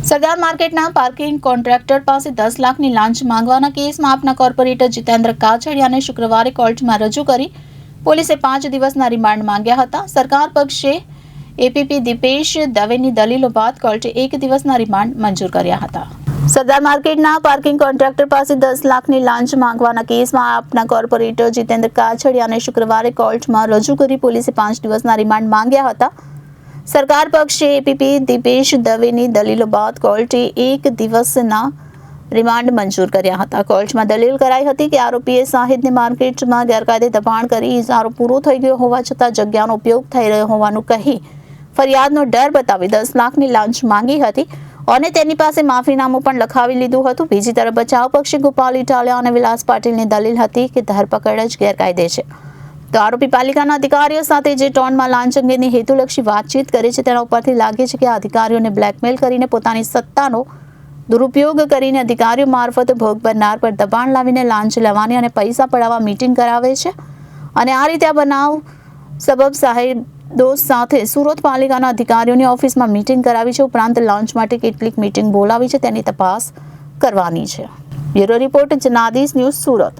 સરદાર માર્કેટના parking contractor પાસે 10 લાખની લાંચ માંગવાના કેસમાં આપના કોર્પોરેટર જીતેન્દ્ર કાછડિયાને શુક્રવારે કોર્ટમાં રજૂ કરી પોલીસે 5 દિવસના રિમાન્ડ માંગ્યા હતા. સરકાર પક્ષે એપીપી દીપેશ દવેની દલીલો બાદ કોર્ટે 1 દિવસના રિમાન્ડ મંજૂર કર્યા હતા. સરદાર માર્કેટના પાર્કિંગ કોન્ટ્રાક્ટર પાસે 10 લાખની લાંચ માંગવાના કેસમાં આપના કોર્પોરેટર જીતેન્દ્ર કાછડિયાને શુક્રવારે કોર્ટમાં રજૂ કરી પોલીસે 5 દિવસના રિમાન્ડ માંગ્યા હતા. સરકાર પક્ષે એપીપી દીપેશ દવેની દલીલો બાદ કોર્ટે 1 દિવસના રિમાન્ડ મંજૂર કર્યા હતા. કોર્ટમાં દલીલ કરાઈ હતી કે આરોપીએ શાહિદને માર્કેટમાં ગેરકાયદે દબાણ કરી ઇજારો પૂરો થઈ ગયો હોવા છતાં જગ્યાનો ઉપયોગ થઈ રહ્યો હોવાનું કહી ફરિયાદનો ડર બતાવી 10 લાખની લાંચ માંગી હતી અને તેની પાસે માફીનામું પણ લખાવી લીધું હતું. બીજી તરફ બચાવ પક્ષે ગોપાલ ઇટાલિયા અને વિલાસ પાટીલની દલીલ હતી કે ધરપકડ જ ગેરકાયદે છે. તો આરોપી પાલિકાના અધિકારીઓ સાથે જે ટોનમાં લાંચ અંગેની હેતુલક્ષી વાતચીત કરે છે તેના ઉપરથી લાગે છે કે આ અધિકારીઓને બ્લેકમેલ કરીને પોતાની સત્તાનો દુરુપયોગ કરીને અધિકારીઓ મારફત ભોગ બનનાર પર દબાણ લાવીને લાંચ લેવાની અને પૈસા પડાવવા મીટિંગ કરાવે છે અને આ રીતે આ બનાવ સબબ સાહેબો સાથે સુરત પાલિકાના અધિકારીઓની ઓફિસમાં મીટિંગ કરાવી છે. ઉપરાંત લોન્ચ માટે કેટલીક મીટિંગ બોલાવી છે તેની તપાસ કરવાની છે. Bureau report Janadesh news Surat.